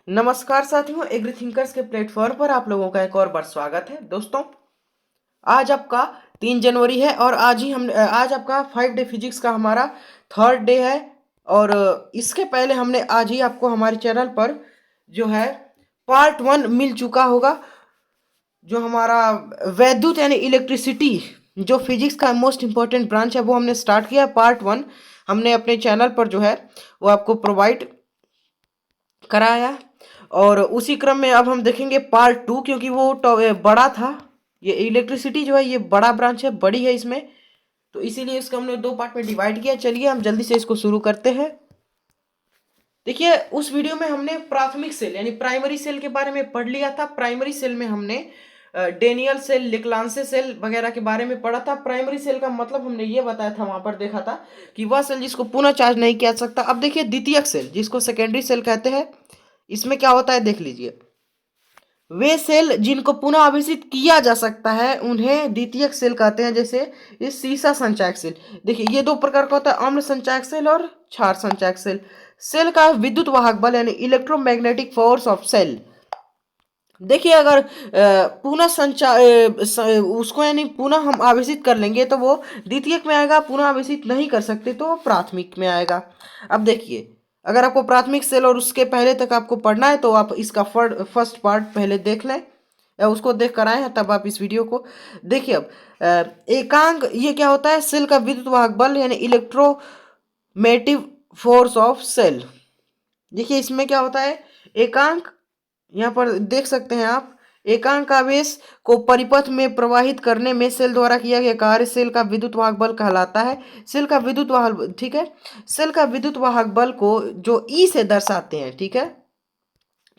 नमस्कार साथियों, agree thinkers के प्लेटफॉर्म पर आप लोगों का एक और बार स्वागत है। दोस्तों, आज आपका 3 जनवरी है और आज आपका 5 डे फिजिक्स का हमारा थर्ड डे है। और इसके पहले हमने आज ही आपको हमारे चैनल पर जो है पार्ट 1 मिल चुका होगा, जो हमारा वैद्युत यानी इलेक्ट्रिसिटी, जो फिजिक्स का मोस्ट इंपॉर्टेंट ब्रांच है, वो हमने स्टार्ट किया। पार्ट 1 हमने अपने चैनल पर जो है वो आपको प्रोवाइड कराया। और उसी क्रम में अब हम देखेंगे पार्ट 2, क्योंकि वो बड़ा था। ये इलेक्ट्रिसिटी जो है ये बड़ा ब्रांच है, बड़ी है इसमें, तो इसीलिए इसको हमने 2 पार्ट में डिवाइड किया। चलिए हम जल्दी से इसको शुरू करते हैं। देखिए, उस वीडियो में हमने प्राथमिक सेल यानी प्राइमरी सेल के बारे में पढ़ लिया था। प्राइमरी सेल में हमने डेनियल सेल, लेक्लांसे सेल वगैरह के बारे में पढ़ा था। प्राइमरी सेल का मतलब हमने ये बताया था, वहां पर देखा था कि वह सेल जिसको पुनः चार्ज नहीं किया जा सकता। अब देखिए द्वितीयक सेल, जिसको सेकेंडरी सेल कहते हैं, इसमें क्या होता है देख लीजिए। वे सेल जिनको पुनः आवेशित किया जा सकता है उन्हें द्वितीयक सेल कहते हैं। जैसे ये सीसा संचायक सेल, देखिए ये 2 प्रकार का होता है, अम्ल संचायक सेल और क्षार संचायक सेल। सेल का विद्युत वाहक बल यानी इलेक्ट्रोमैग्नेटिक फोर्स ऑफ सेल। देखिए, अगर पुनः उसको यानी पुनः हम आवेशित कर लेंगे तो वो द्वितीयक में आएगा, पुनः आवेशित नहीं कर सकते तो वो प्राथमिक में आएगा। अब देखिए, अगर आपको प्राथमिक सेल और उसके पहले तक आपको पढ़ना है तो आप इसका फर्स्ट पार्ट पहले देख लें, या उसको देख कर आए हैं तब आप इस वीडियो को देखिए। अब एकांक ये क्या होता है? सेल का विद्युत वाहक बल यानी इलेक्ट्रोमेटिव फोर्स ऑफ सेल। देखिए इसमें क्या होता है, एकांक, यहाँ पर देख सकते हैं आप, एकांक आवेश को परिपथ में प्रवाहित करने में सेल द्वारा किया गया कार्य सेल का विद्युत वाहक बल कहलाता है। सेल का विद्युत वाहक, ठीक है, सेल का विद्युत वाहक बल को जो ई से दर्शाते हैं, ठीक है,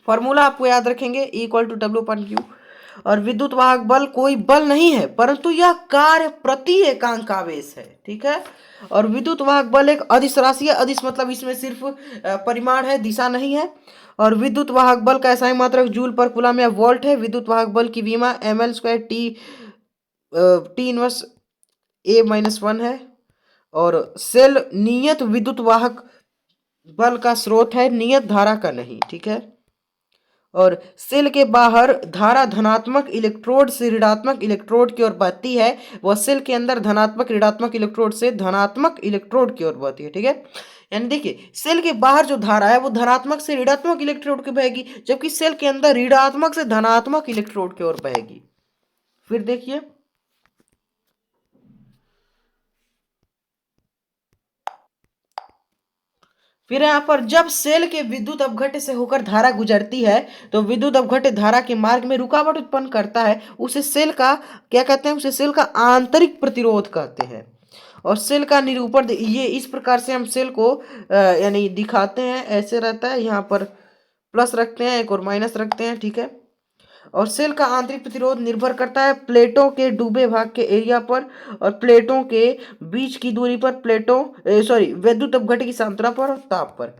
फॉर्मूला आपको याद रखेंगे, E = W/Q। और विद्युत वाहक बल कोई बल नहीं है, परंतु यह कार्य प्रति एकांक आवेश है, ठीक है। और विद्युत वाहक बल एक अदिश राशि है। अदिश मतलब इसमें सिर्फ परिमाण है, दिशा नहीं है। और विद्युत वाहक बल का SI मात्रक जूल पर कूलम या वोल्ट है। विद्युत वाहक बल की विमा ml² T−1 है। और सेल नियत विद्युत वाहक बल का स्रोत है, नियत धारा का नहीं, ठीक है। और सेल के बाहर धारा धनात्मक इलेक्ट्रोड से ऋणात्मक इलेक्ट्रोड की ओर बहती है, वह सेल के अंदर धनात्मक ऋणात्मक इलेक्ट्रोड से धनात्मक इलेक्ट्रोड की ओर बहती है, ठीक है। यानी देखिए, सेल के बाहर जो धारा है वो धनात्मक से ऋणात्मक इलेक्ट्रोड की बहेगी, जबकि सेल के अंदर ऋणात्मक से धनात्मक इलेक्ट्रोड की ओर बहेगी। फिर देखिए, फिर यहाँ पर जब सेल के विद्युत अपघट्य से होकर धारा गुजरती है तो विद्युत अपघट्य धारा के मार्ग में रुकावट उत्पन्न करता है। उसे सेल का क्या कहते हैं? उसे सेल का आंतरिक प्रतिरोध कहते हैं। और सेल का निरूपण ये इस प्रकार से हम सेल को यानी दिखाते हैं, ऐसे रहता है, यहाँ पर प्लस रखते हैं, एक और माइनस रखते हैं, ठीक है। और सेल का आंतरिक प्रतिरोध निर्भर करता है प्लेटों के डूबे भाग के एरिया पर और प्लेटों के बीच की दूरी पर, विद्युत अपघट्य की सांद्रता पर और ताप पर।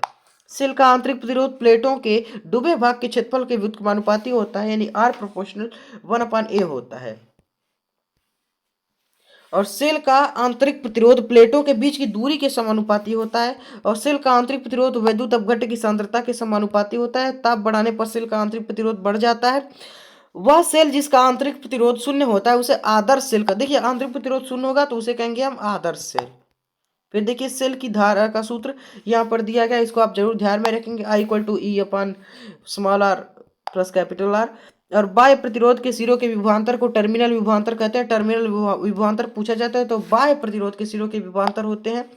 सेल का आंतरिक प्रतिरोध प्लेटों के डूबे भाग के क्षेत्रफल के व्युत्क्रमानुपाती होता है, यानी R ∝1/A होता है। और सेल का आंतरिक प्रतिरोध प्लेटों के बीच की दूरी के समानुपाती होता है। और सेल का आंतरिक प्रतिरोध विद्युत अपघट्य की सांद्रता के समानुपाती होता है। ताप बढ़ाने पर सेल का आंतरिक प्रतिरोध बढ़ जाता है। वह सेल जिसका आंतरिक प्रतिरोध शून्य होता है उसे आदर्श सेल का, देखिए आंतरिक प्रतिरोध शून्य होगा तो उसे कहेंगे हम आदर्श सेल। फिर देखिए सेल की धारा का सूत्र यहाँ पर दिया गया, इसको आप जरूर ध्यान में रखेंगे। I = E/r और बाह्य प्रतिरोध के सिरों के विभवांतर को टर्मिनल विभवांतर कहते हैं। टर्मिनल विभवांतर पूछा जाता है तो बाह्य प्रतिरोध के सिरों के विभवांतर होते हैं।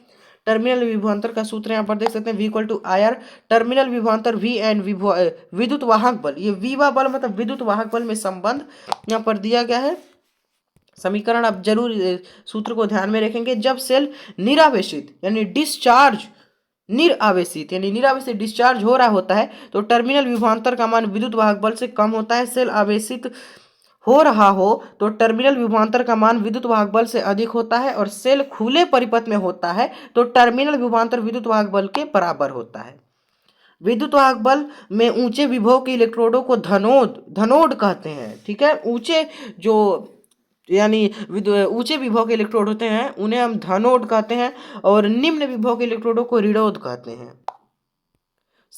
टर्मिनल विभवांतर का सूत्र यहाँ पर देख सकते हैं, V = IR। टर्मिनल विभवांतर V एंड विद्युत वाहक बल, ये विवा बल मतलब विद्युत वाहक बल में संबंध यहाँ पर दिया गया है। समीकरण आप जरूर सूत्र को ध्यान में रखेंगे। जब सेल निरावेशित यानी डिस्चार्ज हो रहा होता है तो टर्मिनल विभवांतर का मान विद्युत वाहक बल से कम होता है। सेल आवेशित हो रहा हो तो टर्मिनल विभवांतर का मान विद्युत वाहक बल से अधिक होता है। और सेल खुले परिपथ में होता है तो टर्मिनल विभवांतर विद्युत वाहक बल के बराबर होता है। विद्युत वाहक बल में ऊंचे विभव के इलेक्ट्रोडों को धनोड कहते हैं, ठीक है। ऊंचे जो यानी ऊंचे विभव के इलेक्ट्रोड होते हैं उन्हें हम धनोड कहते हैं और निम्न विभव के इलेक्ट्रोडों को ऋणोद कहते हैं।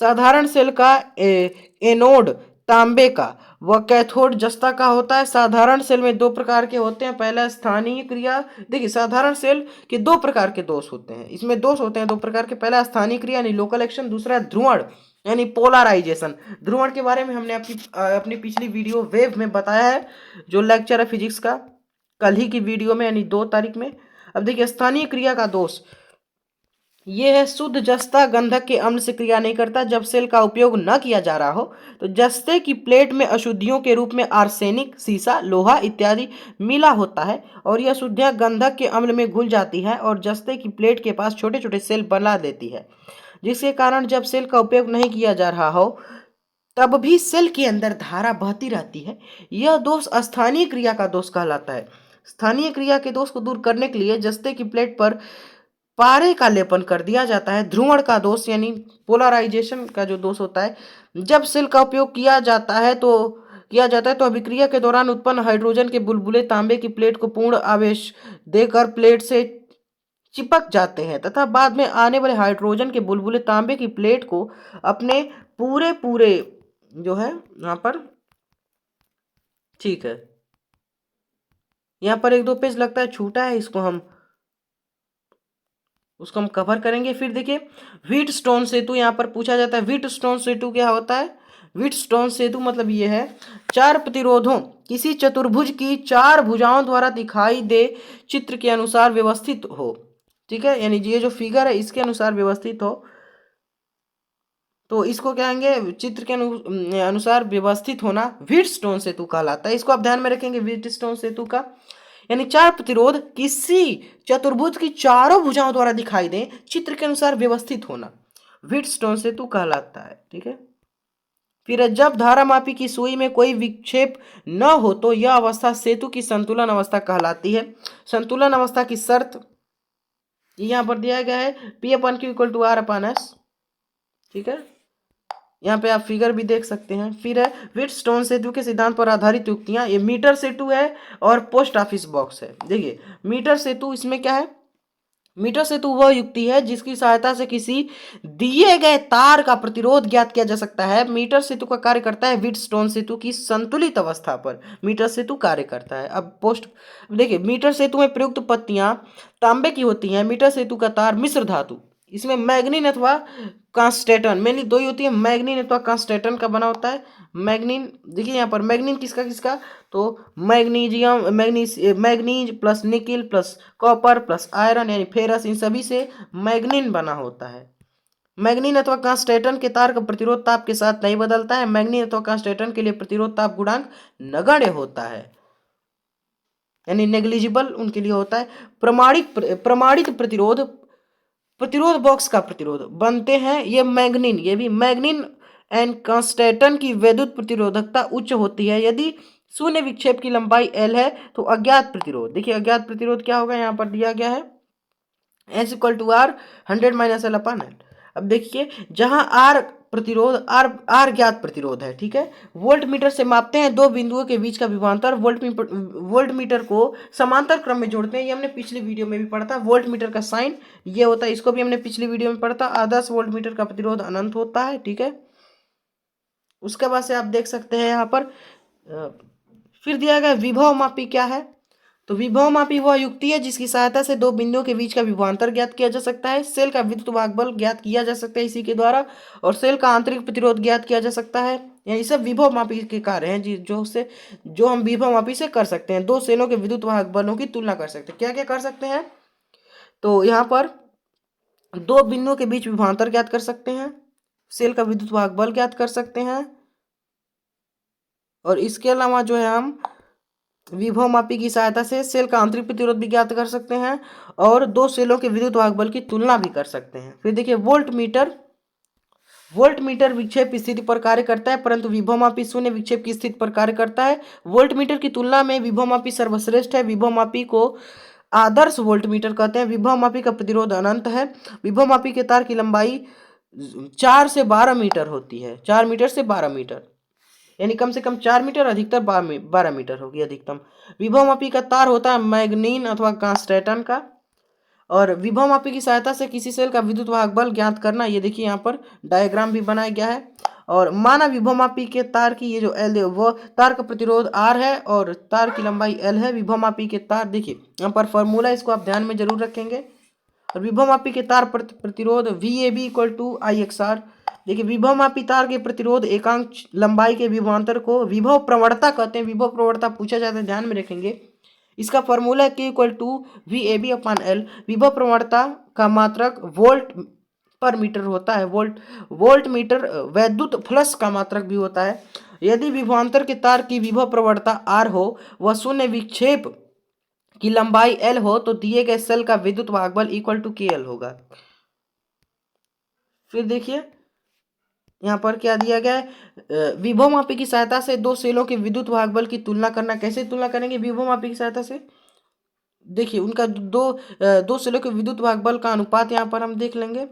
साधारण सेल का एनोड तांबे का व कैथोड जस्ता का होता है। साधारण सेल में दो प्रकार के होते हैं। पहला स्थानीय क्रिया, देखिए साधारण सेल के दो प्रकार के दोष होते हैं, इसमें दोष होते हैं दो प्रकार के। पहला स्थानीय क्रिया यानी लोकल एक्शन, दूसरा ध्रुवण यानी पोलराइजेशन। ध्रुवण के बारे में हमने अपनी पिछली वीडियो वेव में बताया है, जो लेक्चर है फिजिक्स का, कल ही की वीडियो में यानी 2 तारीख में। अब देखिए स्थानीय क्रिया का दोष ये है, शुद्ध जस्ता गंधक के अम्ल से क्रिया नहीं करता। जब सेल का उपयोग न किया जा रहा हो तो जस्ते की प्लेट में अशुद्धियों के रूप में आर्सेनिक, सीसा, लोहा इत्यादि मिला होता है और यह अशुद्धियां गंधक के अम्ल में घुल जाती है और जस्ते की प्लेट के पास छोटे छोटे सेल बना देती है, जिसके कारण जब सेल का उपयोग नहीं किया जा रहा हो तब भी सेल के अंदर धारा बहती रहती है। यह दोष स्थानीय क्रिया का दोष कहलाता है। स्थानीय क्रिया के दोष को दूर करने के लिए जस्ते की प्लेट पर पारे का लेपन कर दिया जाता है। ध्रुवण का दोष यानी पोलराइजेशन का जो दोष होता है, जब सेल का उपयोग किया जाता है तो अभिक्रिया के दौरान उत्पन्न हाइड्रोजन के बुलबुले तांबे की प्लेट को पूर्ण आवेश देकर प्लेट से चिपक जाते हैं तथा बाद में आने वाले हाइड्रोजन के बुलबुले तांबे की प्लेट को अपने पूरे पूरे जो है यहाँ पर, ठीक है, यहाँ पर 1-2 पेज लगता है छूटा है, उसको हम कवर करेंगे। फिर देखिए व्हीटस्टोन सेतु यहाँ पर पूछा जाता है। व्हीटस्टोन सेतु क्या होता है? व्हीटस्टोन सेतु मतलब ये है, 4 प्रतिरोधों किसी चतुर्भुज की 4 भुजाओं द्वारा दिखाई दे चित्र के अनुसार व्यवस्थित हो, ठीक है, यानी ये जो फिगर है इसके अनुसार व्यवस्थित हो, तो इसको क्या कहेंगे, चित्र के अनुसार व्यवस्थित होना व्हीटस्टोन सेतु कहलाता है। इसको आप ध्यान में रखेंगे, व्हीटस्टोन सेतु का यानी 4 प्रतिरोध किसी चतुर्भुज की चारों भुजाओं द्वारा दिखाई दे चित्र के अनुसार व्यवस्थित होना व्हीटस्टोन सेतु कहलाता है, ठीक है। फिर जब धारामापी की सुई में कोई विक्षेप न हो तो यह अवस्था सेतु की संतुलन अवस्था कहलाती है। संतुलन अवस्था की शर्त यहाँ पर दिया गया है, P/Q = R/S, ठीक है, यहाँ पे आप फिगर भी देख सकते हैं। फिर है व्हीटस्टोन सेतु के सिद्धांत पर आधारित युक्तियां, ये मीटर सेतु है और पोस्ट ऑफिस बॉक्स है। देखिए मीटर सेतु, इसमें क्या है, मीटर सेतु वह युक्ति है जिसकी सहायता से किसी दिए गए तार का प्रतिरोध ज्ञात किया जा सकता है। मीटर सेतु का कार्य करता है व्हीटस्टोन सेतु की संतुलित अवस्था पर मीटर सेतु कार्य करता है। अब देखिए मीटर सेतु में प्रयुक्त पत्तियां तांबे की होती हैं। मीटर सेतु का तार मिश्र धातु, इसमें मैग्नीन अथवा कांस्टेटन, मेनली 2 ही होती है, मैग्नीन अथवा कांस्टेटन का बना होता है। मैग्नीन, देखिए यहाँ पर मैग्नीन किसका, तो manganese plus nickel plus copper plus iron यानी फेरस, इन सभी से मैग्नीन बना होता है। मैग्नीन अथवा कांस्टेटन के तार का प्रतिरोध ताप के साथ नहीं बदलता है। मैग्नीन अथवा कांस्टेटन के लिए प्रतिरोध ताप गुणांक नगण्य होता है, यानी नेग्लिजिबल उनके लिए होता है। प्रमाणित प्रतिरोध बॉक्स का प्रतिरोध बनते हैं ये मैग्नीन, ये भी मैग्नीन एंड कांस्टेटन की वैद्युत प्रतिरोधकता उच्च होती है यदि शून्य विक्षेप की लंबाई L है तो अज्ञात प्रतिरोध, देखिए अज्ञात प्रतिरोध क्या होगा, यहाँ पर दिया गया है S = R 100 - L/N। अब देखिए जहां R प्रतिरोध, R ज्ञात प्रतिरोध है, ठीक है। वोल्ट मीटर से मापते हैं दो बिंदुओं के बीच का विभवांतर। वोल्ट मीटर को समांतर क्रम में जोड़ते हैं, ये हमने पिछली वीडियो में भी पढ़ा था। वोल्ट मीटर का साइन ये होता है, इसको भी हमने पिछली वीडियो में पढ़ा था। आदर्श वोल्ट मीटर का प्रतिरोध अनंत होता है, ठीक है। उसके बाद से आप देख सकते हैं यहाँ पर फिर दिया गया विभव मापी क्या है, तो विभव मापी वह युक्ति है जिसकी सहायता से दो बिंदुओं के बीच का विभवांतर ज्ञात किया जा सकता है। सेल का विद्युत वाहक बल ज्ञात किया जा सकता है इसी के द्वारा, और सेल का आंतरिक प्रतिरोध ज्ञात किया जा सकता है। यानी सब विभव मापी के कार्य हैं जो हम विभव मापी से कर सकते हैं। दो सेलों के विद्युत वाहक बलों की तुलना कर सकते हैं। क्या क्या कर सकते हैं, तो यहाँ पर दो बिंदुओं के बीच विभवांतर ज्ञात कर सकते हैं, सेल का विद्युत वाहक बल ज्ञात कर सकते हैं, और इसके अलावा जो है हम विभव मापी की सहायता से सेल का आंतरिक प्रतिरोध भी ज्ञात कर सकते हैं और दो सेलों के विद्युत वाहक बल की तुलना भी कर सकते हैं। फिर देखिए वोल्ट मीटर विक्षेप स्थिति पर कार्य करता है परंतु विभव मापी शून्य विक्षेप की स्थिति पर कार्य करता है। वोल्ट मीटर की तुलना में विभव मापी सर्वश्रेष्ठ है। विभव मापी को आदर्श वोल्ट मीटर कहते हैं। विभव मापी का प्रतिरोध अनंत है। विभव मापी के तार की लंबाई 4 से 12 मीटर होती है, 4 मीटर से 12 मीटर, यानी कम से कम 4 मीटर, अधिकतर 12 मीटर होगी अधिकतम। विभव मापी का तार होता है मैग्नीन अथवा कांस्टेटन का, और विभवमापी की सहायता से किसी सेल का विद्युत वाहक बल ज्ञात करना, ये देखिए यहाँ पर डायग्राम भी बनाया गया है। और माना विभवमापी के तार की ये जो एल वो तार का प्रतिरोध आर है और तार की लंबाई एल है। विभवमापी के तार, देखिए यहाँ पर फॉर्मूला, इसको आप ध्यान में जरूर रखेंगे। और विभवमापी के तार प्रतिरोध VAB इक्वल टू IXR। देखिए विभवमापी तार के प्रतिरोध एकांक लंबाई के विभवांतर को विभव प्रवणता कहते हैं। विभव प्रवणता पूछा जाता है, ध्यान में रखेंगे। इसका फॉर्मूला है Q equal to VAB upon L। विभव प्रवणता का मात्रक वोल्ट पर मीटर होता है। वोल्ट मीटर वैद्युत फ्लक्स का मात्रक भी होता है। यदि विभवांतर के तार की विभव प्रवणता R हो, वह शून्य विक्षेप की लंबाई L हो, तो दिए गए सेल का विद्युत वाहक बल इक्वल टू KL होगा। फिर देखिए यहाँ पर क्या दिया गया है, विभवमापी की सहायता से दो सेलों के विद्युत वाहक बल की तुलना करना। कैसे तुलना करेंगे विभवमापी की सहायता से? देखिए उनका दो सेलों के विद्युत वाहक बल का अनुपात यहाँ पर हम देख लेंगे।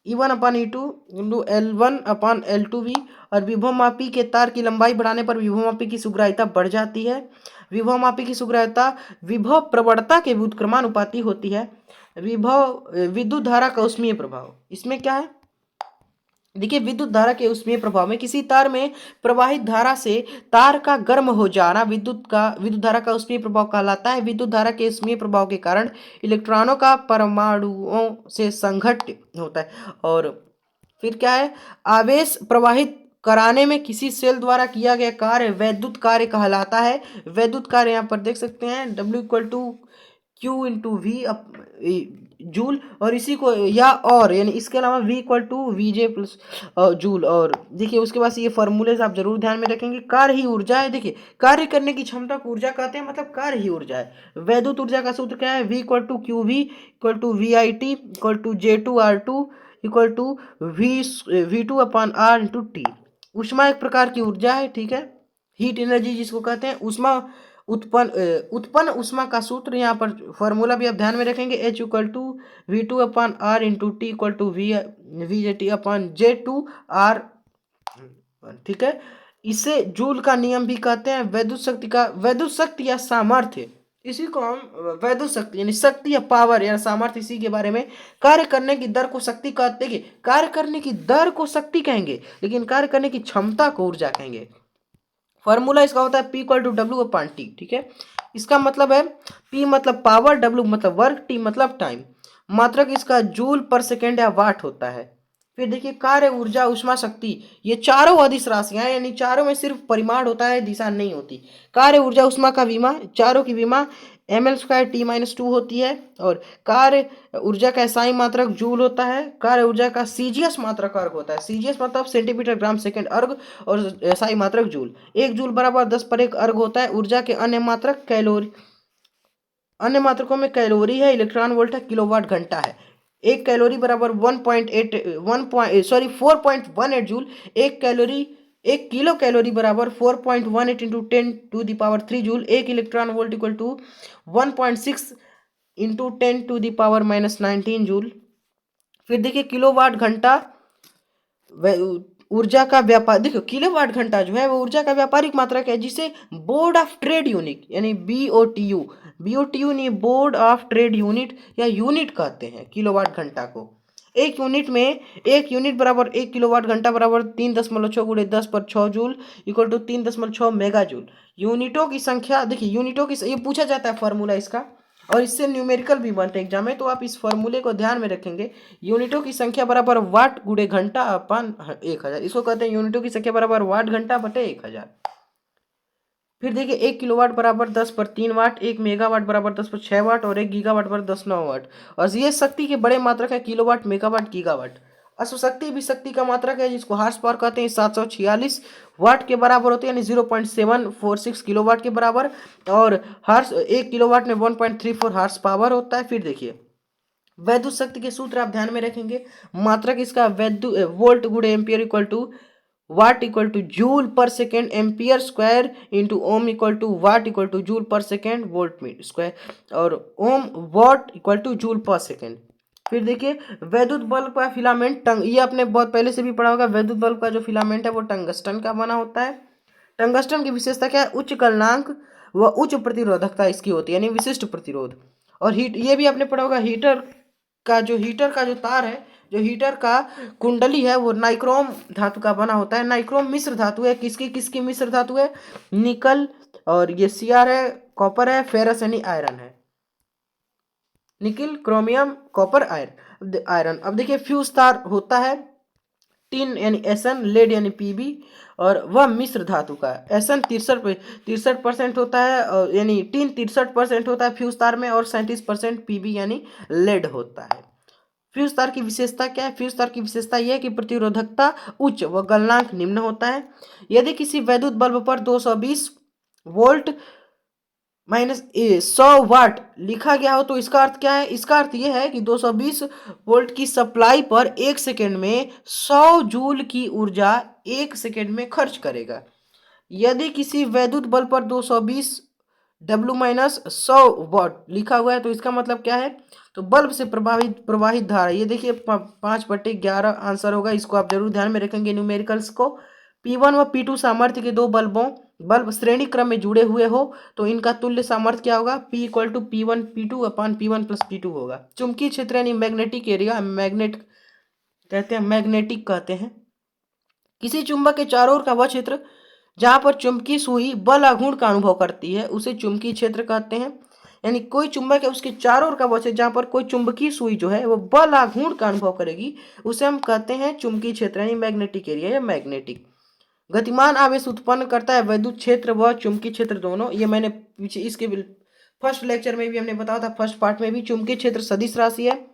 E1 अपान E2 इंटू L1 अपान L2V। और विभवमापी के तार की लंबाई बढ़ाने पर विभवमापी की सुग्राह्यता बढ़ जाती है। विभवमापी की सुग्राह्यता विभव प्रवणता के व्युत्क्रमानुपाती होती है। विद्युत धारा का ऊष्मीय प्रभाव, इसमें क्या है? देखिए विद्युत धारा के ऊष्मीय प्रभाव में किसी तार में प्रवाहित धारा से तार का गर्म हो जाना विद्युत धारा का ऊष्मीय प्रभाव कहलाता है। विद्युत धारा के ऊष्मीय प्रभाव के कारण इलेक्ट्रॉनों का परमाणुओं से संघट्ट होता है। और फिर क्या है, आवेश प्रवाहित कराने में किसी सेल द्वारा किया गया कार्य वैद्युत कार्य कहलाता है। वैद्युत कार्य यहाँ पर देख सकते हैं W equal to Q into V joule. और इसी को या और यानी इसके अलावा V equal to VJ plus joule. और देखिए उसके बाद ये फॉर्मूलेज आप जरूर ध्यान में रखेंगे। कार्य ही ऊर्जा है। देखिए कार्य करने की क्षमता को ऊर्जा कहते हैं, मतलब कार्य ही ऊर्जा है। वैद्युत ऊर्जा का सूत्र क्या है? V equal to QV equal to VIT equal to J2R2 equal to V2 upon R into T। ऊष्मा एक प्रकार की ऊर्जा है, ठीक है, हीट एनर्जी जिसको कहते हैं। ऊष्मा उत्पन्न ऊष्मा का सूत्र यहाँ पर फॉर्मूला भी आप ध्यान में रखेंगे। H equal to V2 upon R into T equal to VJT upon J2R, ठीक है। इसे जूल का नियम भी कहते हैं। वैद्युत शक्ति या सामर्थ्य, इसी को हम वैद्युत शक्ति यानी शक्ति या पावर या सामर्थ्य, इसी के बारे में। कार्य करने की दर को शक्ति कहते हैं। कार्य करने की दर को शक्ति कहेंगे, लेकिन कार्य करने की क्षमता को ऊर्जा कहेंगे। फॉर्मूला इसका होता है P equal to W upon T, ठीक है। इसका मतलब है P मतलब पावर, W मतलब वर्क, T मतलब टाइम। मात्रक इसका जूल पर सेकेंड या वाट होता है। फिर देखिए कार्य, ऊर्जा, ऊष्मा, शक्ति, ये चारों अदिश राशियां हैं, यानी चारों में सिर्फ परिमाण होता है, दिशा नहीं होती। कार्य, ऊर्जा, ऊष्मा का विमा, चारों की विमा ml² T-2 होती है। और कार्य ऊर्जा का SI मात्रक जूल होता है। कार्य ऊर्जा का CGS मात्रक अर्ग होता है। CGS मतलब सेंटीमीटर ग्राम सेकेंड अर्ग, और SI मात्रक जूल। 1 जूल बराबर 10 पर 1 अर्ग होता है। ऊर्जा के अन्य मात्रक कैलोरी, अन्य मात्रकों में कैलोरी है, इलेक्ट्रॉन वोल्ट है, किलोवाट घंटा है। 1 कैलोरी बराबर 4.18 जूल। 1 किलो कैलोरी बराबर 4.18 into 10⁻³ joule. 1 electron volt equal to 1.6 into 10⁻⁻19 joule. फिर देखिए किलोवाट घंटा ऊर्जा का व्यापार, देखो किलोवाट घंटा जो है वो ऊर्जा का व्यापारिक मात्रक है, जिसे बोर्ड ऑफ ट्रेड यूनिट यानी BOTU नहीं, बोर्ड ऑफ ट्रेड यूनिट या यूनिट कहते हैं किलोवाट घंटा को। एक यूनिट बराबर 1 किलोवाट घंटा बराबर 3.6 गुणे 10 पर 6 joule equal to 3.6 mega joule. यूनिटों की संख्या, देखिए यूनिटों की, ये पूछा जाता है फॉर्मूला इसका, और इससे न्यूमेरिकल भी बनते हैं एग्जाम में, तो आप इस फॉर्मूले को ध्यान में रखेंगे। यूनिटों की संख्या बराबर वाट गुणे घंटा अपन 1000, इसको कहते हैं यूनिटों की संख्या बराबर वाट घंटा बटे 1000। फिर देखिए 1 किलोवाट बराबर 10 पर 3 वाट, 1 मेगावाट बराबर 10 पर 6 वाट, और 1 गीगावाट बराबर 10 9 वाट। और ये शक्ति के बड़े मात्रक है किलोवाट, मेगावाट, गीगावाट। अश्वशक्ति भी शक्ति का मात्रक है, जिसको हार्स पावर कहते हैं। 746 वाट के बराबर होते हैं, यानी 0.746 किलोवाट के बराबर। और 1 किलोवाट में 1.34 हार्स पावर होता है। फिर देखिए वैद्युत शक्ति के सूत्र आप ध्यान में रखेंगे। मात्रक इसका वोल्ट गुणे ampere equal to watt equal to joule per second, ampere square into ohm equal to watt equal to joule per second, volt metre square, और ohm watt equal to joule per second. फिर देखिए वैद्युत bulb का filament ये आपने बहुत पहले से भी पढ़ा होगा। वैद्युत बल्ब का जो फिलामेंट है वो टंगस्टन का बना होता है। टंगस्टन की विशेषता क्या है? उच्च गलनांक व उच्च प्रतिरोधकता इसकी होती है, यानी विशिष्ट प्रतिरोध। और हीट ये भी आपने पढ़ा होगा, हीटर का जो तार है, जो हीटर का कुंडली है वो नाइक्रोम धातु का बना होता है। नाइक्रोम मिश्र धातु है, किसकी किसकी मिश्र धातु है? निकल, और ये Cr है, कॉपर है, फेरस यानी आयरन है, निकिल, क्रोमियम, कॉपर, आयरन। अब देखिए फ्यूज तार होता है टिन यानी Sn, लेड यानी Pb, और वह मिश्र धातु का है। Sn 63% होता है, यानी टिन 63% होता है फ्यूज तार में, और 37% Pb यानी लेड होता है। फ्यूज तार की विशेषता क्या है? फ्यूज तार की विशेषता यह है कि प्रतिरोधकता उच्च व गलनांक निम्न होता है। यदि किसी वैद्युत बल्ब पर 220 वोल्ट माइनस 100 वाट लिखा गया हो तो इसका अर्थ क्या है? इसका अर्थ यह है कि 220 वोल्ट की सप्लाई पर 1 सेकेंड में 100 जूल की ऊर्जा 1 सेकेंड में खर्च करेगा। यदि किसी वैद्युत बल्ब पर 220 W माइनस 100 वाट लिखा हुआ है तो इसका मतलब क्या है? तो बल्ब से प्रवाहित धारा, ये देखिए 5/11 आंसर होगा। इसको आप जरूर ध्यान में रखेंगे न्यूमेरिकल्स को। P1 व P2 सामर्थ्य के दो बल्ब श्रेणी क्रम में जुड़े हुए हो तो इनका तुल्य सामर्थ्य क्या होगा? P equal to P1 P2 upon P1 plus P2 होगा। चुंबकीय क्षेत्र यानी मैग्नेटिक एरिया, मैग्नेटिक कहते हैं किसी चुंबक के चारों ओर का वह क्षेत्र जहां पर चुंबकीय सुई बल आघूर्ण का अनुभव करती है उसे चुंबकीय क्षेत्र कहते हैं। यानी कोई चुंबक है उसके चारों ओर का वह क्षेत्र जहां पर कोई चुंबकीय सुई जो है वो बल आघूर्ण का अनुभव करेगी उसे हम कहते हैं चुंबकीय क्षेत्र यानी मैग्नेटिक एरिया या मैग्नेटिक। गतिमान आवेश उत्पन्न करता है विद्युत क्षेत्र व चुंबकीय क्षेत्र दोनों। ये मैंने पीछे इसके फर्स्ट लेक्चर में भी हमने बताया था, फर्स्ट पार्ट में भी। चुंबकीय क्षेत्र सदिश राशि है।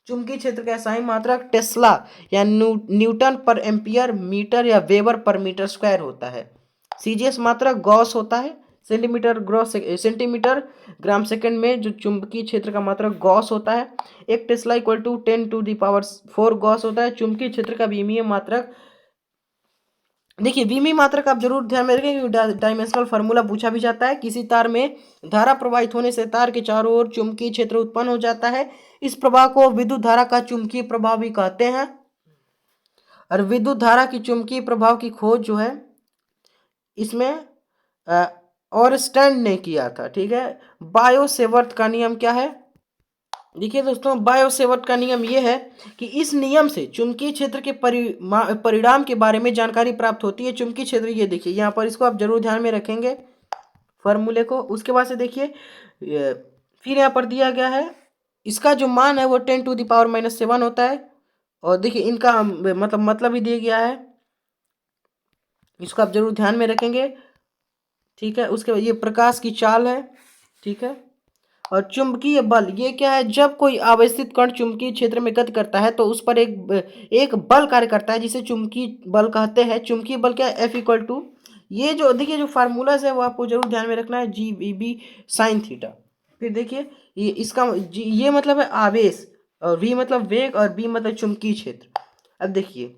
चुंबकीय क्षेत्र का SI मात्रक टेस्ला या न्यूटन पर एम्पियर मीटर या वेबर पर मीटर स्क्वायर होता है। CGS मात्रक गॉस होता है, सेंटीमीटर ग्राम सेकंड में जो चुंबकीय क्षेत्र का मात्रक गॉस होता है। एक टेस्ला इक्वल टू 10⁴ गॉस होता है। चुंबकीय क्षेत्र का विमीय मात्रक, देखिए विमीय मात्रक आप जरूर ध्यान में रखें क्योंकि डायमेंशनल फार्मूला पूछा भी जाता है। किसी तार में धारा प्रवाहित होने से तार के चारों ओर चुंबकीय क्षेत्र उत्पन्न हो जाता है। इस प्रभाव को विद्युत धारा का चुंबकीय प्रभाव भी कहते हैं। और विद्युत धारा की चुंबकीय प्रभाव की खोज जो है इसमें ऑरस्टेड ने किया था। ठीक है, बायो-सेवर्ट का नियम क्या है? देखिए दोस्तों, बायो-सेवर्ट का नियम यह है कि इस नियम से चुंबकीय क्षेत्र के परिणाम के बारे में जानकारी प्राप्त होती है। चुंबकीय क्षेत्र, ये देखिए यहाँ पर, इसको आप जरूर ध्यान में रखेंगे फॉर्मूले को। उसके बाद से देखिए फिर यहाँ पर दिया गया है इसका जो मान है वो 10⁻⁻7 होता है। और देखिए इनका मतलब भी दिया गया है, इसको आप जरूर ध्यान में रखेंगे। ठीक है, उसके बाद ये प्रकाश की चाल है। ठीक है, और चुंबकीय बल ये क्या है? जब कोई आवेशित कण चुंबकीय क्षेत्र में गति करता है तो उस पर एक बल कार्य करता है जिसे चुंबकीय बल कहते हैं। चुंबकीय बल क्या है? F इक्वल टू, ये जो देखिए जो फार्मूलाज है वो आपको जरूर ध्यान में रखना है, GBB sin थीटा। फिर देखिए ये इसका ये मतलब है आवेश, और V मतलब वेग, और B मतलब चुंबकीय क्षेत्र। अब देखिए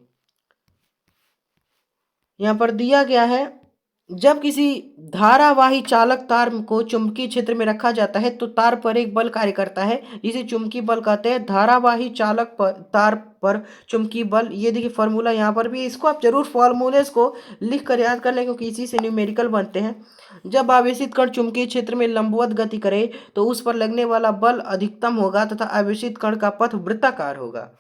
यहाँ पर दिया गया है जब किसी धारावाही चालक तार को चुंबकीय क्षेत्र में रखा जाता है तो तार पर एक बल कार्य करता है जिसे चुंबकीय बल कहते हैं। धारावाही चालक पर तार पर चुंबकीय बल, ये देखिए फॉर्मूला यहाँ पर भी, इसको आप जरूर फॉर्मूले को लिख कर याद कर लें क्योंकि इसी से न्यूमेरिकल बनते हैं। जब आवेशित कण चुंबकीय क्षेत्र में लंबवत गति करे तो उस पर लगने वाला बल अधिकतम होगा तथा आवेशित कण का पथ वृत्ताकार होगा।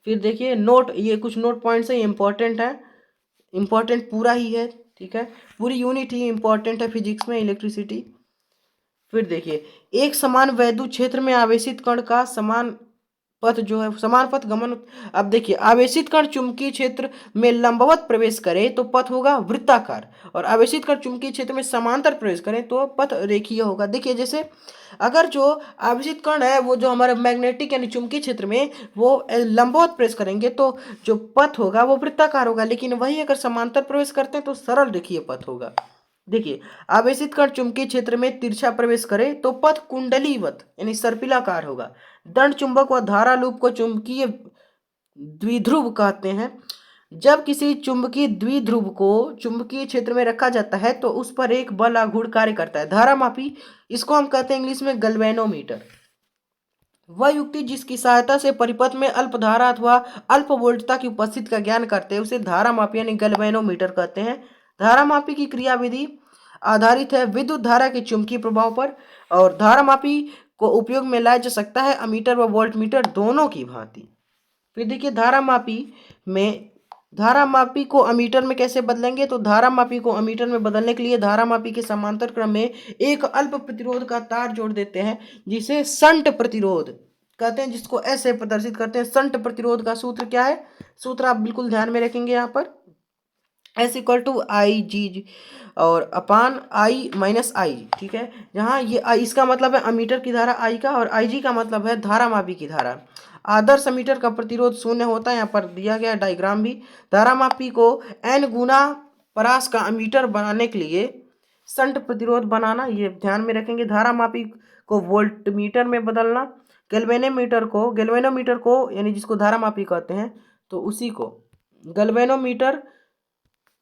फिर देखिए नोट, ये कुछ नोट पॉइंट्स है, इंपॉर्टेंट है, इंपॉर्टेंट पूरा ही है। ठीक है, पूरी यूनिट ही इंपॉर्टेंट है फिजिक्स में, इलेक्ट्रिसिटी। फिर देखिए एक समान वैद्युत क्षेत्र में आवेशित कण का समान पथ जो है, समान पथ गमन। अब देखिए आवेशित कण चुंबकीय क्षेत्र में लंबवत प्रवेश करे तो पथ होगा वृत्ताकार, और आवेशित कण चुंबकीय क्षेत्र में समांतर प्रवेश करें तो पथ रेखीय होगा। देखिए जैसे अगर जो आवेशित कण है वो जो हमारे मैग्नेटिक यानी चुंबकीय क्षेत्र में वो लंबवत प्रवेश करेंगे तो जो पथ होगा वो वृत्ताकार होगा, लेकिन वही अगर समांतर प्रवेश करते हैं तो सरल रेखीय पथ होगा। देखिए आवेशित कण चुंबकीय क्षेत्र में तिरछा प्रवेश करे तो पथ कुंडलीवत यानी सर्पिलाकार होगा। दंड चुंबक व धारा लूप को चुंबकीय द्विध्रुव कहते हैं। जब किसी चुंबकीय द्विध्रुव को चुंबकीय क्षेत्र में रखा जाता है तो उस पर एक बल आघूर्ण कार्य करता है। धारामापी, इसको हम कहते हैं इंग्लिश में गैल्वेनोमीटर। वह युक्ति जिसकी सहायता से परिपथ में अल्प धारा अथवा अल्प वोल्टता की उपस्थिति का ज्ञान करते हैं उसे धारामापी यानी गैल्वेनोमीटर कहते हैं। धारामापी की क्रियाविधि, आधारित है विद्युत धारा के चुंबकीय प्रभाव पर और धारा मापी को उपयोग में लाया जा सकता है अमीटर व वोल्टमीटर दोनों की भांति। फिर देखिए धारा मापी को अमीटर में कैसे बदलेंगे, तो धारा मापी को अमीटर में बदलने के लिए धारा मापी के समांतर क्रम में एक अल्प प्रतिरोध का तार जोड़ देते हैं जिसे शंट प्रतिरोध कहते हैं, जिसको ऐसे प्रदर्शित करते हैं। शंट प्रतिरोध का सूत्र क्या है, सूत्र आप बिल्कुल ध्यान में रखेंगे यहाँ पर, एस इक्वल टू आई जी और अपान आई माइनस आई, ठीक है। जहाँ ये इसका मतलब है अमीटर की धारा आई का और आई जी का मतलब है धारा मापी की धारा। आदर्श अमीटर का प्रतिरोध शून्य होता है, यहाँ पर दिया गया डायग्राम भी। धारा मापी को एन गुना परास का अमीटर बनाने के लिए शंट प्रतिरोध बनाना, ये ध्यान में रखेंगे। धारा मापी को वोल्टमीटर में बदलना, गैल्वेनोमीटर को यानी जिसको धारा मापी कहते हैं, तो उसी को गैल्वेनोमीटर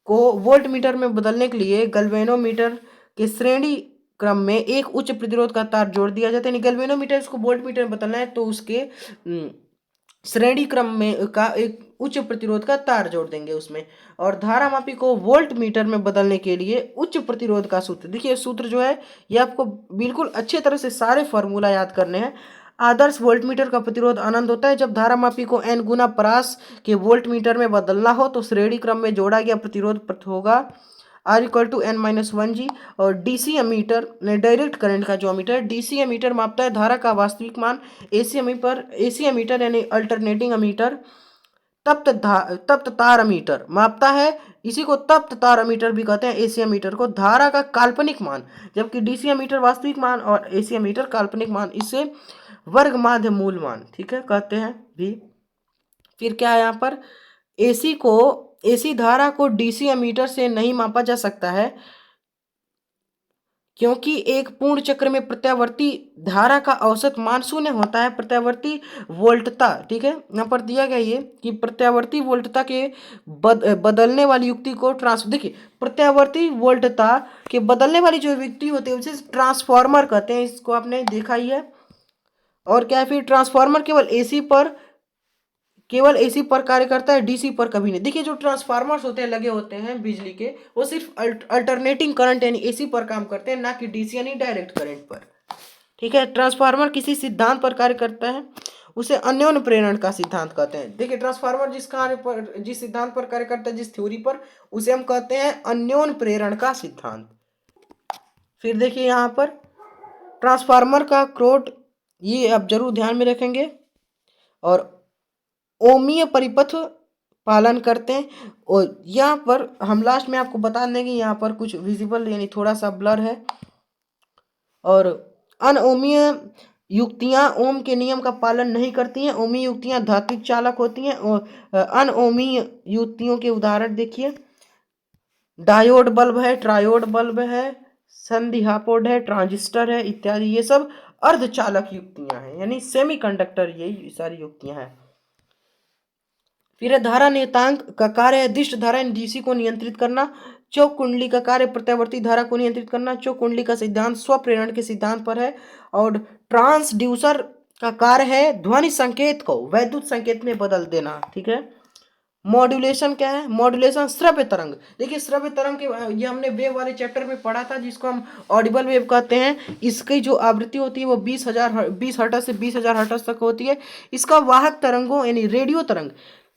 को वोल्टमीटर में बदलने के लिए गैल्वेनोमीटर के श्रेणी क्रम में एक उच्च प्रतिरोध का तार जोड़ दिया जाता है। यानी गैल्वेनोमीटर इसको वोल्टमीटर में बदलना है तो उसके श्रेणी क्रम में का एक उच्च प्रतिरोध का तार जोड़ देंगे उसमें। और धारा मापी को वोल्टमीटर में बदलने के लिए उच्च प्रतिरोध का सूत्र, देखिए सूत्र जो है ये आपको बिल्कुल अच्छे तरह से सारे फॉर्मूला याद करने हैं। आदर्श वोल्टमीटर का प्रतिरोध अनंत होता है। जब धारा मापी को n गुना परास के वोल्टमीटर में बदलना हो तो श्रेणी क्रम में जोड़ा गया प्रतिरोध होगा R equal to n minus 1G। और डीसी अमीटर डायरेक्ट करंट का जो अमीटर, डीसी अमीटर मापता है धारा का वास्तविक मान, एसी अमीटर यानी अल्टरनेटिंग अमीटर तप्त तार अमीटर मापता है, इसी को तप्त तार अमीटर भी कहते हैं, एसी अमीटर को धारा का काल्पनिक मान, जबकि डीसी अमीटर वास्तविक मान और एसी अमीटर काल्पनिक मान, इसे वर्ग माध्य मूल मान, ठीक है, कहते हैं भी। फिर क्या है यहाँ पर, एसी धारा को डीसी अमीटर से नहीं मापा जा सकता है क्योंकि एक पूर्ण चक्र में प्रत्यावर्ती धारा का औसत मान शून्य होता है। प्रत्यावर्ती वोल्टता, ठीक है, यहाँ पर दिया गया ये कि प्रत्यावर्ती वोल्टता के बदलने वाली युक्ति को देखिए प्रत्यावर्ती वोल्टता के बदलने वाली जो युक्ति होती है उसे ट्रांसफार्मर कहते हैं, इसको आपने देखा ही है। और क्या है, फिर ट्रांसफार्मर केवल एसी पर कार्य करता है, डीसी पर कभी नहीं। देखिए जो ट्रांसफार्मर्स होते हैं लगे होते हैं बिजली के, वो सिर्फ अल्टरनेटिंग करंट यानी एसी पर काम करते हैं, ना कि डीसी यानी डायरेक्ट करंट पर, ठीक है। ट्रांसफार्मर किसी सिद्धांत पर कार्य करता है, उसे अन्योन्य प्रेरण का सिद्धांत कहते हैं। देखिए ट्रांसफार्मर जिस सिद्धांत पर कार्य करता है, जिस थ्योरी पर, उसे हम कहते हैं अन्योन्य प्रेरण का सिद्धांत। फिर देखिए यहाँ पर ट्रांसफार्मर का क्रोड, ये आप जरूर ध्यान में रखेंगे, और ओमीय परिपथ पालन करते हैं। और यहाँ पर हम लास्ट में आपको बता देंगे, यहाँ पर कुछ विजिबल यानी थोड़ा सा ब्लर है। और अनओमीय युक्तियाँ ओम के नियम का पालन नहीं करती हैं। ओमीय युक्तियाँ धात्विक चालक होती हैं। और अनओमीय युक्तियों के उदाहरण देखिए, डायोड बल्ब है, ट्रायोड बल्ब है, संधिहापोड है, ट्रांजिस्टर है इत्यादि, ये सब अर्धचालक युक्तियाँ हैं, यानी सेमीकंडक्टर, ये सारी युक्तियाँ हैं। फिर धारा नियतांक का कार्य है दिष्ट धारा डीसी को नियंत्रित करना। चौक कुंडली का कार्य प्रत्यावर्ती धारा को नियंत्रित करना। चौक कुंडली का सिद्धांत स्वप्रेरण के सिद्धांत पर है। और ट्रांसड्यूसर का कार्य है ध्वनि संकेत को वैद्युत संकेत में बदल देना, ठीक है। मॉड्यूलेशन क्या है, मॉड्यूलेशन श्रव्य तरंग, देखिए श्रव्य तरंग के ये हमने वेव वाले चैप्टर में पढ़ा था, जिसको हम ऑडिबल वेव कहते हैं। इसकी जो आवृत्ति होती है वो 20 हर्ट्ज से 20,000 हर्ट्ज तक होती है। इसका वाहक तरंगों यानी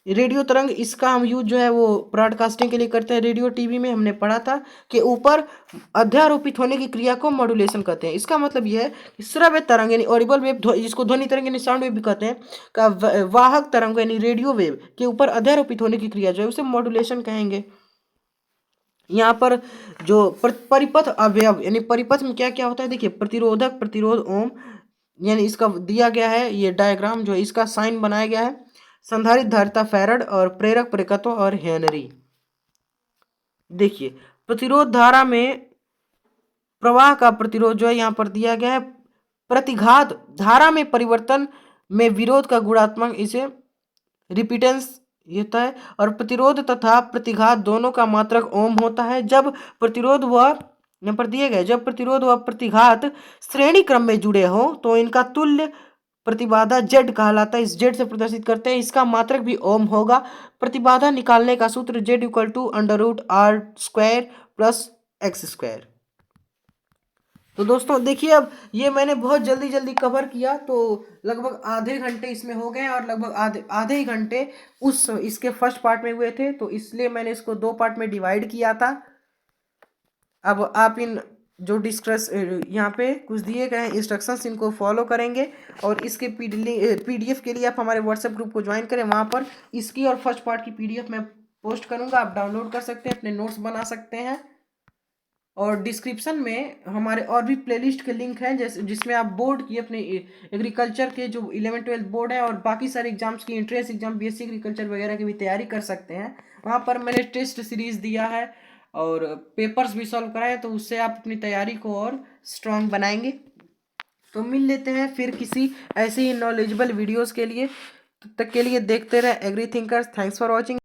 रेडियो तरंग इसका हम यूज जो है वो ब्रॉडकास्टिंग के लिए करते हैं। रेडियो टीवी में हमने पढ़ा था कि ऊपर अध्यारोपित होने की क्रिया को मॉड्यूलेशन कहते हैं। इसका मतलब यह है कि श्रव्य तरंग यानी ऑडिबल वेव, जिसको ध्वनि तरंग यानी साउंड वेव भी कहते हैं, का वाहक तरंग यानी रेडियो वेव के ऊपर अध्यारोपित होने की क्रिया जो है उसे मॉड्यूलेशन कहेंगे। यहाँ पर जो परिपथ अवयव यानी परिपथ में क्या क्या होता है, देखिए प्रतिरोधक, प्रतिरोध ओम, यानी इसका दिया गया है ये डायग्राम, जो इसका साइन बनाया गया है। संधारित धारिता फैरड और प्रेरक प्रेरकत्व और हेनरी। देखिए प्रतिरोध धारा में प्रवाह का प्रतिरोध जो है यहाँ पर दिया गया है। प्रतिघात धारा में परिवर्तन में विरोध का गुणात्मक, इसे रिपीटेंस होता है। और प्रतिरोध तथा प्रतिघात दोनों का मात्रक ओम होता है। जब प्रतिरोध व यहाँ पर दिए गए, जब प्रतिरोध व प्रतिघात श्रेणी क्रम में जुड़े हो तो इनका तुल्य प्रतिबाधा Z कहलाता है। इस Z से प्रदर्शित करते हैं, इसका मात्रक भी ओम होगा। प्रतिबाधा निकालने का सूत्र Z equal to √R² + X²। तो दोस्तों देखिए, अब ये मैंने बहुत जल्दी जल्दी कवर किया, तो लगभग आधे घंटे इसमें हो गए और लगभग आधे आधे ही घंटे उस इसके फर्स्ट पार्ट में हुए थे, तो इसलिए मैंने इसको 2 पार्ट में डिवाइड किया था। अब आप इन जो डिस्कस यहाँ पे कुछ दिए गए हैं इंस्ट्रक्शंस, इनको फॉलो करेंगे और इसके पीडीएफ के लिए आप हमारे व्हाट्सएप ग्रुप को ज्वाइन करें। वहाँ पर इसकी और फर्स्ट पार्ट की पीडीएफ मैं पोस्ट करूँगा, आप डाउनलोड कर सकते हैं, अपने नोट्स बना सकते हैं। और डिस्क्रिप्शन में हमारे और भी प्लेलिस्ट के लिंक हैं, जैसे जिसमें आप बोर्ड की अपने एग्रीकल्चर के जो 11th-12th बोर्ड है और बाकी सारे एग्जाम्स की, एंट्रेंस एग्जाम, बीएससी एग्रीकल्चर वगैरह की भी तैयारी कर सकते हैं। वहाँ पर मैंने टेस्ट सीरीज दिया है और पेपर्स भी सॉल्व कराए, तो उससे आप अपनी तैयारी को और स्ट्रांग बनाएंगे। तो मिल लेते हैं फिर किसी ऐसे ही नॉलेजेबल वीडियोज़ के लिए। तब तक के लिए देखते रहे agri thinkers. Thanks for watching.